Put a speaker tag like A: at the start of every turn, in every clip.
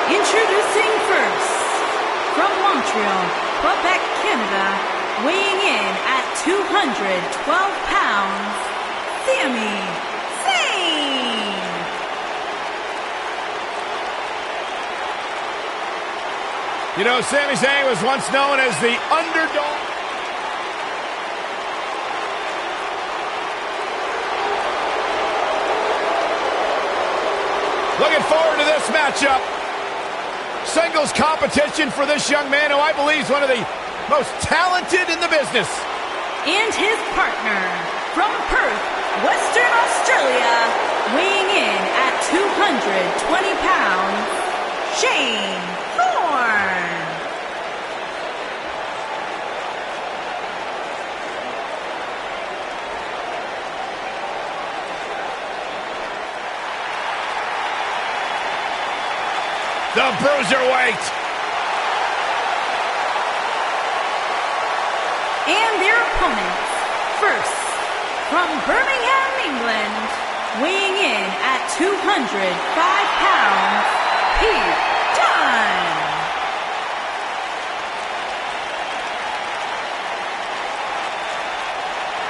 A: Introducing first, from Montreal, Quebec, Canada, weighing in at 212 pounds, Sami Zayn.
B: You know, Sami Zayn was once known as the underdog. Looking forward to this matchup. Singles competition for this young man who I believe is one of the most talented in the business.
A: And his partner, from Perth, Western Australia, weighing in at 220 pounds, Shane Thorne.
B: The Bruiserweight.
A: And their opponents, first, from Birmingham, England, weighing in at 205 pounds, Pete Dunne.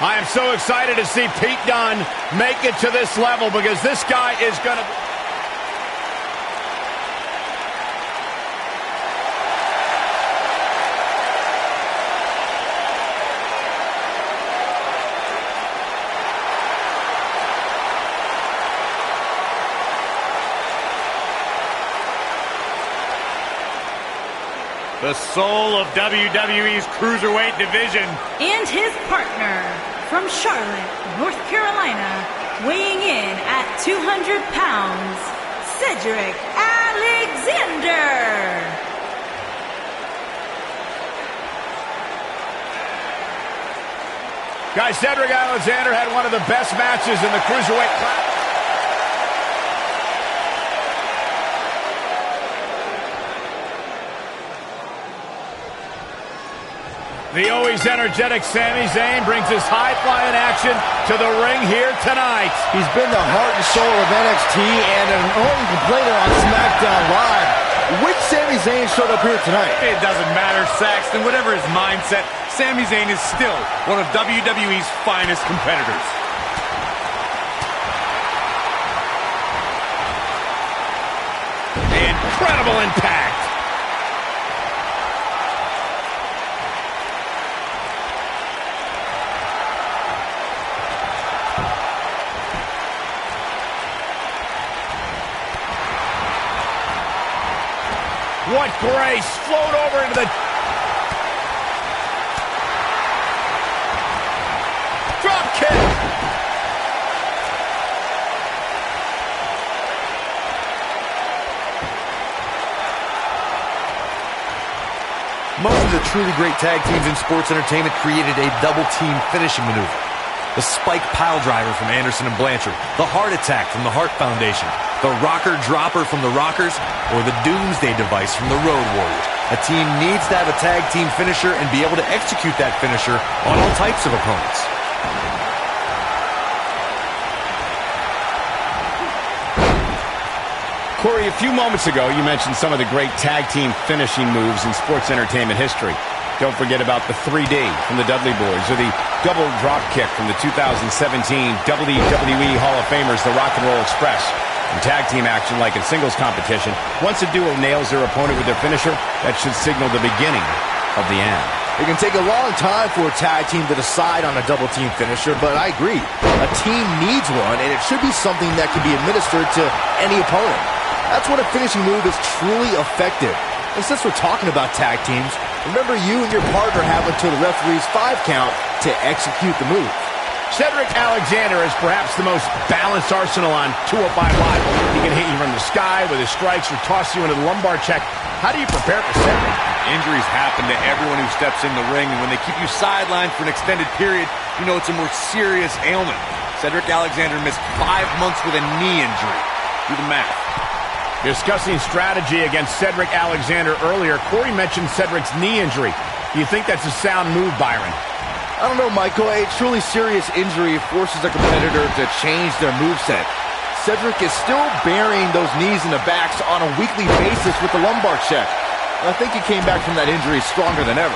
B: I am so excited to see Pete Dunne make it to this level because this guy is going to...
C: The soul of WWE's Cruiserweight division.
A: And his partner, from Charlotte, North Carolina, weighing in at 200 pounds, Cedric Alexander.
B: Guys, Cedric Alexander had one of the best matches in the Cruiserweight class. The always energetic Sami Zayn brings his high-flying action to the ring here tonight.
D: He's been the heart and soul of NXT and an annoying complainer on SmackDown Live. Which Sami Zayn showed up here tonight?
C: It doesn't matter, Saxton. Whatever his mindset, Sami Zayn is still one of WWE's finest competitors.
B: Incredible impact. What grace! Float over into the... Drop kick!
D: Most of the truly great tag teams in sports entertainment created a double-team finishing maneuver. The spike pile driver from Anderson and Blanchard, the heart attack from the Hart Foundation, the rocker dropper from the Rockers, or the doomsday device from the Road Warriors. A team needs to have a tag team finisher and be able to execute that finisher on all types of opponents.
B: Corey, a few moments ago, you mentioned some of the great tag team finishing moves in sports entertainment history. Don't forget about the 3D from the Dudley Boys, or the double drop kick from the 2017 WWE Hall of Famers, the Rock and Roll Express. In tag team action, like in singles competition, once a duo nails their opponent with their finisher, that should signal the beginning of the end.
D: It can take a long time for a tag team to decide on a double team finisher, but I agree. A team needs one, and it should be something that can be administered to any opponent. That's when a finishing move is truly effective. And since we're talking about tag teams, remember you and your partner have until the referee's 5 count to execute the move.
B: Cedric Alexander is perhaps the most balanced arsenal on 205 Live. He can hit you from the sky with his strikes or toss you into the lumbar check. How do you prepare for Cedric?
C: Injuries happen to everyone who steps in the ring, and when they keep you sidelined for an extended period, you know it's a more serious ailment. Cedric Alexander missed 5 months with a knee injury. Do the math.
B: Discussing strategy against Cedric Alexander earlier, Corey mentioned Cedric's knee injury. Do you think that's a sound move, Byron?
D: I don't know, Michael. A truly serious injury forces a competitor to change their moveset.
E: Cedric is still burying those knees in the backs on a weekly basis with the lumbar check. I think he came back from that injury stronger than ever.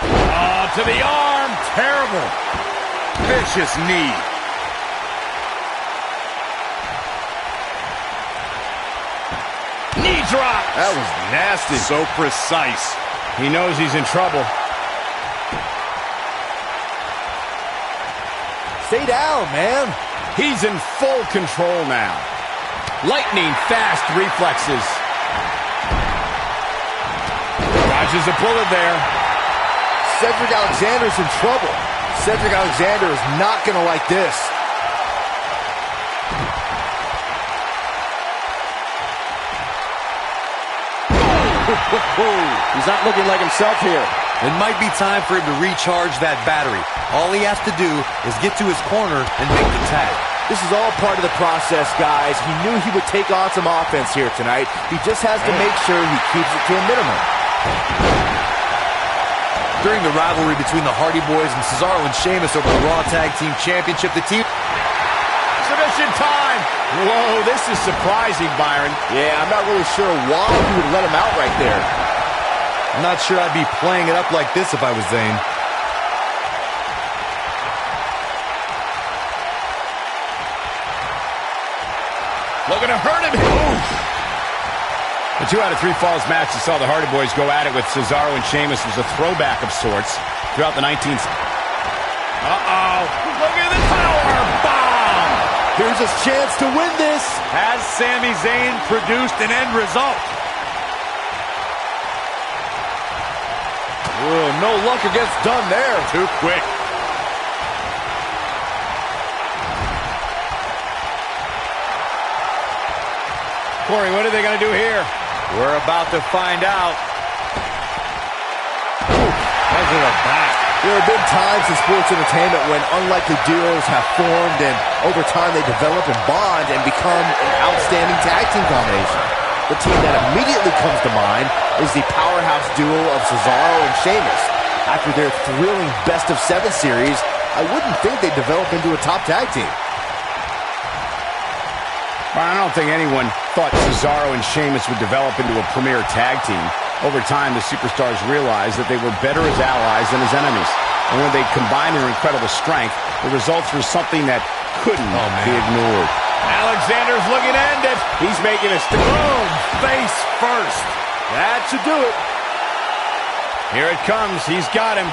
C: Oh, to the arm. Terrible. Vicious knee.
B: Knee drop.
E: That was nasty.
C: So precise.
B: He knows he's in trouble.
E: Stay down, man.
B: He's in full control now. Lightning fast reflexes. Dodges a bullet there.
E: Cedric Alexander's in trouble. Cedric Alexander is not going to like this.
B: He's not looking like himself here.
D: It might be time for him to recharge that battery. All he has to do is get to his corner and make the tag.
E: This is all part of the process, guys. He knew he would take on some offense here tonight. He just has to make sure he keeps it to a minimum.
D: During the rivalry between the Hardy Boys and Cesaro and Sheamus over the Raw Tag Team Championship, the team...
B: Submission time. Whoa, this is surprising, Byron.
E: Yeah, I'm not really sure why he would let him out right there.
D: I'm not sure I'd be playing it up like this if I was Zayn.
B: Looking to hurt him. Oof. The 2 out of 3 falls match that saw the Hardy Boys go at it with Cesaro and Sheamus was a throwback of sorts throughout the 19th. Look at the power bomb.
E: Here's his chance to win this.
C: Has Sami Zayn produced an end result?
E: No luck against Dunn there.
C: Too quick.
B: Corey, what are they going to do here?
C: We're about to find out. Right to the back.
E: There have been times in sports entertainment when unlikely duos have formed and over time they develop and bond and become an outstanding tag team combination. The team that immediately comes to mind is the powerhouse duo of Cesaro and Sheamus. After their thrilling best-of-7 series, I wouldn't think they'd develop into a top tag team.
B: Well, I don't think anyone thought Cesaro and Sheamus would develop into a premier tag team. Over time, the superstars realized that they were better as allies than as enemies. And when they combined their incredible strength, the results were something that couldn't be ignored.
C: Alexander's looking to end it.
B: He's making a
C: Boom! Face first.
E: That should do it.
B: Here it comes. He's got him.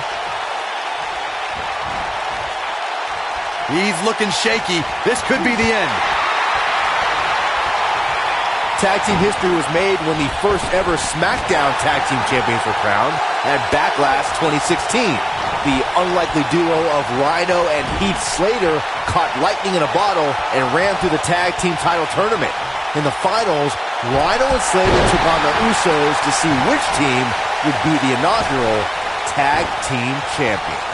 D: He's looking shaky. This could be the end.
E: Tag team history was made when the first ever SmackDown Tag Team Champions were crowned at Backlash 2016. The unlikely duo of Rhino and Heath Slater caught lightning in a bottle and ran through the tag team title tournament. In the finals, Rhino and Slater took on the Usos to see which team would be the inaugural Tag Team Champions.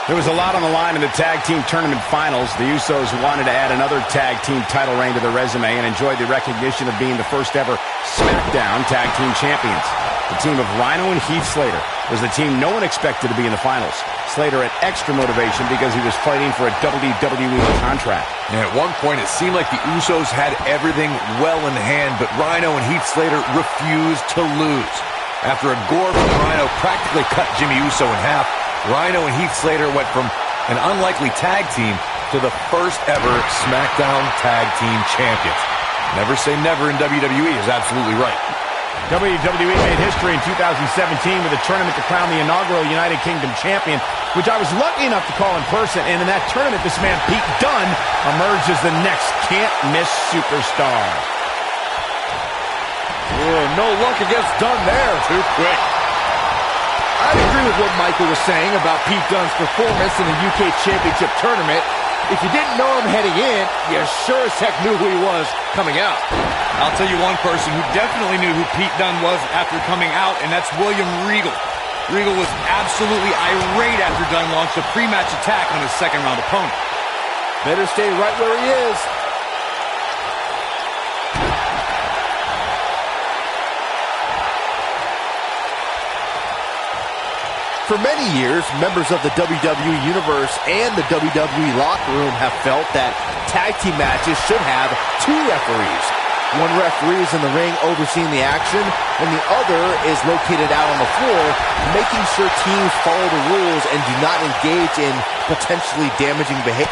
B: There was a lot on the line in the tag team tournament finals. The Usos wanted to add another tag team title reign to their resume and enjoyed the recognition of being the first ever SmackDown Tag Team Champions. The team of Rhino and Heath Slater was the team no one expected to be in the finals. Slater had extra motivation because he was fighting for a WWE contract.
C: And at one point, it seemed like the Usos had everything well in hand, but Rhino and Heath Slater refused to lose. After a gore from Rhino practically cut Jimmy Uso in half, Rhino and Heath Slater went from an unlikely tag team to the first ever SmackDown Tag Team Champions. Never say never in WWE is absolutely right.
B: WWE made history in 2017 with a tournament to crown the inaugural United Kingdom champion, which I was lucky enough to call in person. And in that tournament, this man, Pete Dunne, emerged as the next can't-miss superstar.
E: No luck against Dunne there.
C: Too quick.
E: I agree with what Michael was saying about Pete Dunne's performance in the UK Championship Tournament. If you didn't know him heading in, you sure as heck knew who he was coming out.
C: I'll tell you one person who definitely knew who Pete Dunne was after coming out, and that's William Regal. Regal was absolutely irate after Dunne launched a pre-match attack on his second-round opponent.
E: Better stay right where he is. For many years, members of the WWE Universe and the WWE locker room have felt that tag team matches should have two referees. One referee is in the ring overseeing the action, and the other is located out on the floor, making sure teams follow the rules and do not engage in potentially damaging behavior.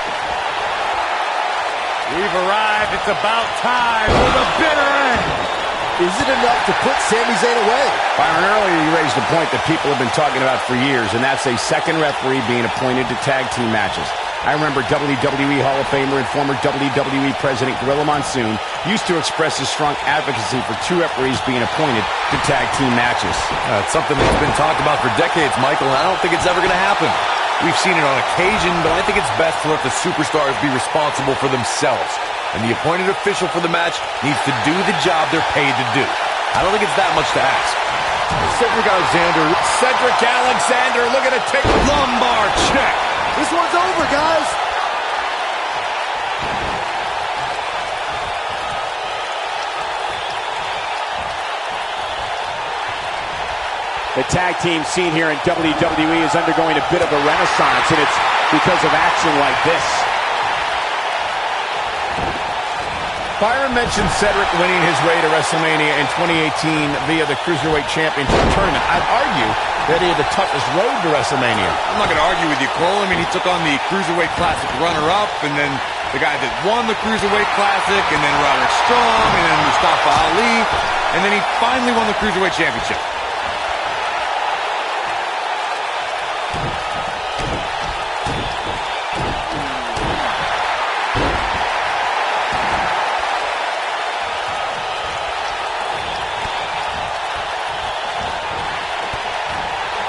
D: We've arrived. It's about time for the bitter end.
E: Is it enough to put Sami Zayn away?
B: Byron, earlier you raised a point that people have been talking about for years, and that's a second referee being appointed to tag team matches. I remember WWE Hall of Famer and former WWE President Gorilla Monsoon used to express his strong advocacy for two referees being appointed to tag team matches.
C: It's something that's been talked about for decades, Michael, and I don't think it's ever going to happen. We've seen it on occasion, but I think it's best to let the superstars be responsible for themselves. And the appointed official for the match needs to do the job they're paid to do. I don't think it's that much to ask.
B: Cedric Alexander looking to take a lumbar check.
E: This one's over, guys.
B: The tag team scene here in WWE is undergoing a bit of a renaissance, and it's because of action like this. Byron mentioned Cedric winning his way to WrestleMania in 2018 via the Cruiserweight Championship Tournament. I'd argue that he had the toughest road to WrestleMania.
D: I'm not going to argue with you, Cole. I mean, he took on the Cruiserweight Classic runner-up, and then the guy that won the Cruiserweight Classic, and then Roderick Strong, and then Mustafa Ali, and then he finally won the Cruiserweight Championship.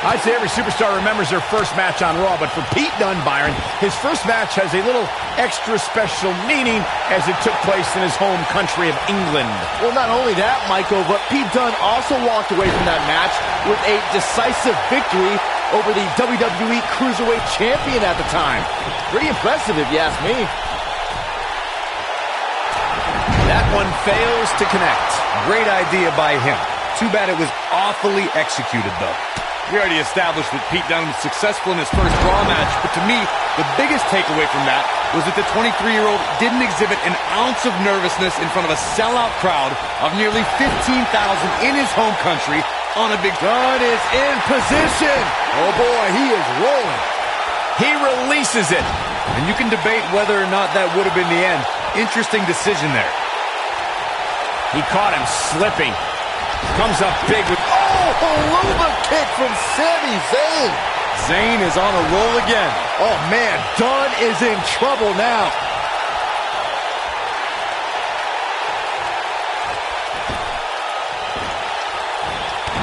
B: I'd say every superstar remembers their first match on Raw, but for Pete Dunne, Byron, his first match has a little extra special meaning as it took place in his home country of England.
E: Well, not only that, Michael, but Pete Dunne also walked away from that match with a decisive victory over the WWE Cruiserweight Champion at the time. Pretty impressive, if you ask me.
B: That one fails to connect.
C: Great idea by him. Too bad it was awfully executed, though.
D: We already established that Pete Dunne was successful in his first Raw match, but to me, the biggest takeaway from that was that the 23-year-old didn't exhibit an ounce of nervousness in front of a sellout crowd of nearly 15,000 in his home country on a big...
E: Dunne is in position. Oh boy, he is rolling.
B: He releases it.
C: And you can debate whether or not that would have been the end. Interesting decision there.
B: He caught him slipping. Comes up big with...
E: Oh, a luva kick from Sami Zayn.
C: Zayn is on a roll again.
E: Oh, man, Dunne is in trouble now.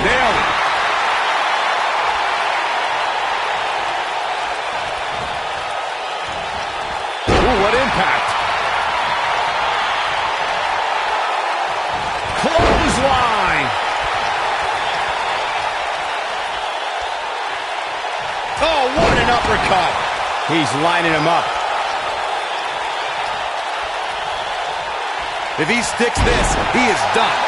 B: Nailed it. Ooh, what impact. Clothesline. Oh, what an uppercut. He's lining him up.
C: If he sticks this, he is done.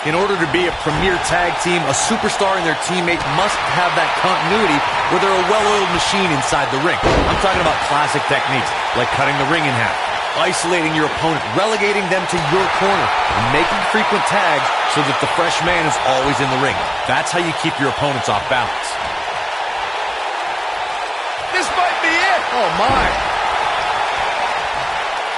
C: In order to be a premier tag team, a superstar and their teammate must have that continuity where they're a well-oiled machine inside the ring. I'm talking about classic techniques, like cutting the ring in half, isolating your opponent, relegating them to your corner, and making frequent tags so that the fresh man is always in the ring. That's how you keep your opponents off balance.
B: This might be it. Oh, my.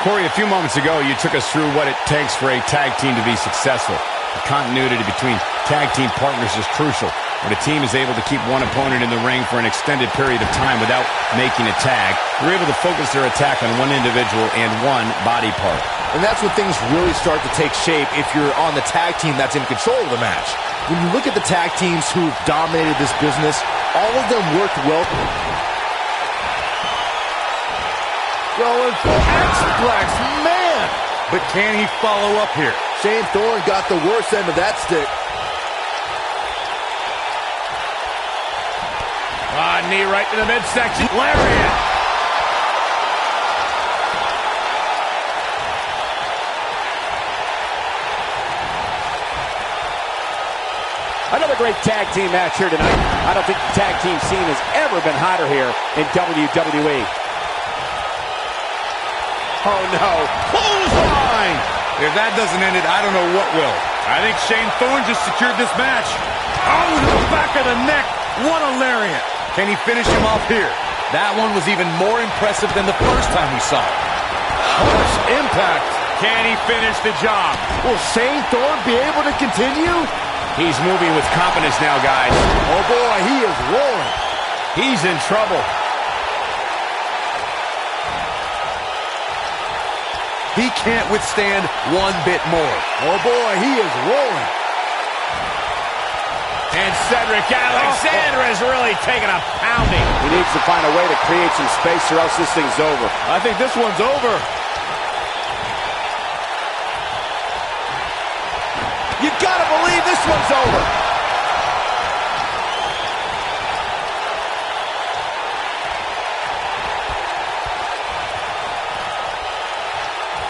B: Corey, a few moments ago, you took us through what it takes for a tag team to be successful. The continuity between tag team partners is crucial. When a team is able to keep one opponent in the ring for an extended period of time without making a tag, they're able to focus their attack on one individual and one body part.
E: And that's when things really start to take shape if you're on the tag team that's in control of the match. When you look at the tag teams who've dominated this business, all of them worked well.
B: Going for X-Plex, man!
C: But can he follow up here?
E: Shane Thorne got the worst end of that stick.
B: Knee right to the midsection. Lariat. Another great tag team match here tonight. I don't think the tag team scene has ever been hotter here in WWE. Oh no, clothesline!
C: If that doesn't end it, I don't know what will. I think Shane Thorne just secured this match. Oh, to the back of the neck. What a lariat. Can he finish him off here? That one was even more impressive than the first time we saw it.
E: Harsh impact.
C: Can he finish the job?
E: Will Shane Thorne be able to continue?
B: He's moving with confidence now, guys.
E: Oh boy, he is rolling.
B: He's in trouble.
C: He can't withstand one bit more.
E: Oh boy, he is rolling.
B: And Cedric Alexander is really taking a pounding. He needs to find a way to create some space or else this thing's over.
E: I think this one's over. You gotta believe this one's over.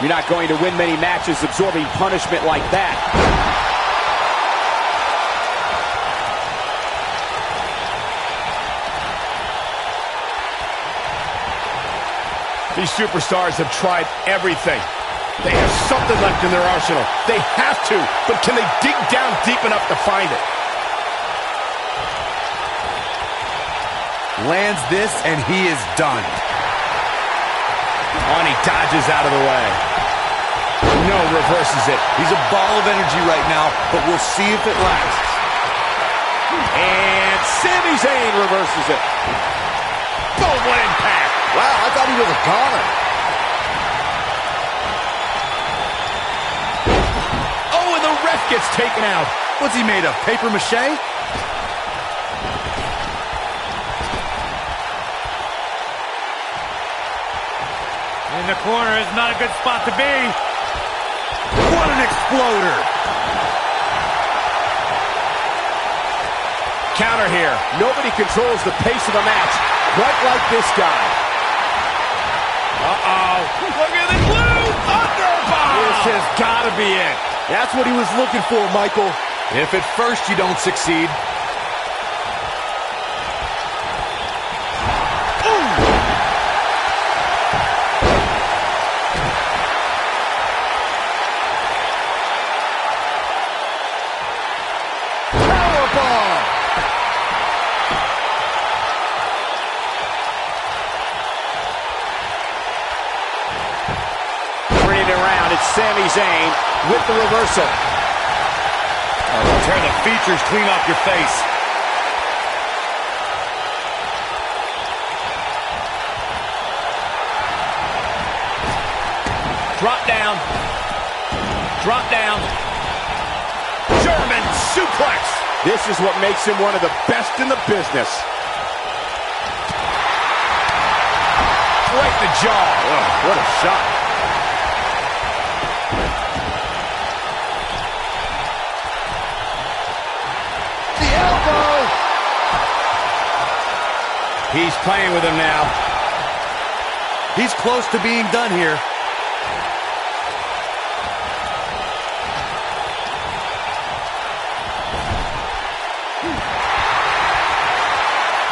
B: You're not going to win many matches absorbing punishment like that. These superstars have tried everything. They have something left in their arsenal. They have to, but can they dig down deep enough to find it?
C: Lands this, and he is done.
B: Oh, and he dodges out of the way. No, reverses it.
C: He's a ball of energy right now, but we'll see if it lasts.
B: And Sami Zayn reverses it. Boom, what impact.
E: Wow, I thought he was a goner.
B: Oh, and the ref gets taken out.
C: What's he made of, paper mache? In the corner is not a good spot to be. What an exploder.
B: Counter here. Nobody controls the pace of the match quite like this guy. Uh-oh. Look at the blue thunderbomb.
C: This has got to be it.
E: That's what he was looking for, Michael.
C: If at first you don't succeed.
B: It's Sami Zayn with the reversal.
C: Tear the features clean off your face.
B: Drop down. Drop down. German suplex. This is what makes him one of the best in the business. Right in the jaw. Oh, what a shot. He's playing with him now.
C: He's close to being done here.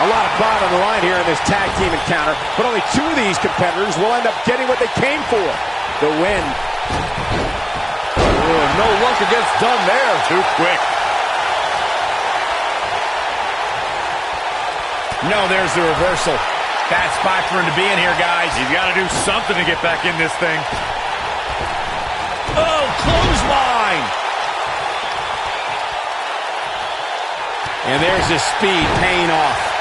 B: A lot of blood on the line here in this tag team encounter, but only two of these competitors will end up getting what they came for, the win.
E: No luck against Dunn there.
C: Too quick.
B: No, there's the reversal. Bad spot for him to be in here, guys.
C: He's got to do something to get back in this thing.
B: Oh, clothesline! And there's his speed paying off.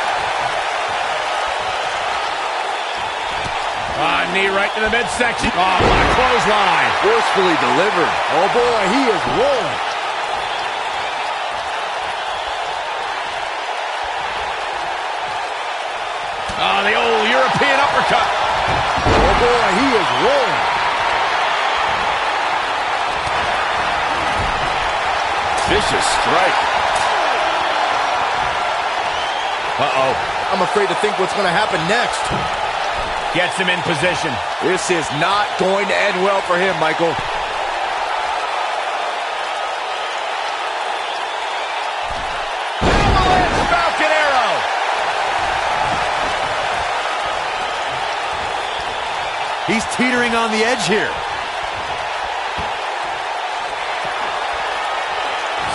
B: Knee right to the midsection. Oh, what a clothesline.
E: Forcefully delivered. Oh boy, he is rolling.
B: Oh, the old European uppercut.
E: Oh boy, he is rolling.
B: Vicious strike. Uh-oh.
E: I'm afraid to think what's going to happen next.
B: Gets him in position.
E: This is not going to end well for him,
D: He's teetering on the edge here.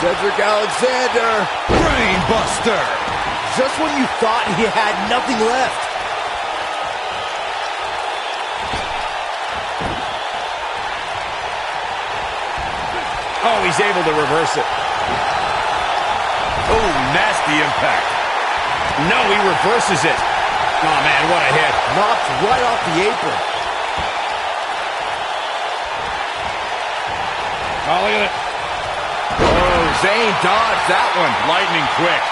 E: Cedric Alexander.
D: Brain buster.
E: Just when you thought he had nothing left.
B: Oh, he's able to reverse it.
C: Oh, nasty impact.
B: No, he reverses it. Oh, man, what a hit.
E: Knocked right off the apron.
B: Oh, look at it. Oh, Zayn dodged that one. Lightning quick.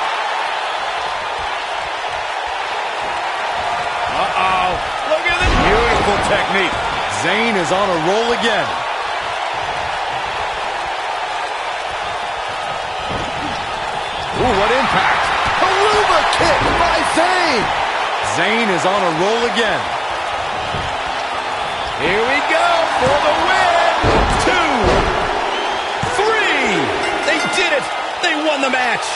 B: Uh-oh. Look at this.
C: Beautiful technique.
D: Zayn is on a roll again.
B: Ooh, what impact.
E: Haluva kick by Zayn.
D: Zayn is on a roll again.
B: Here we go for the win. 2, 3. They did it. They won the match.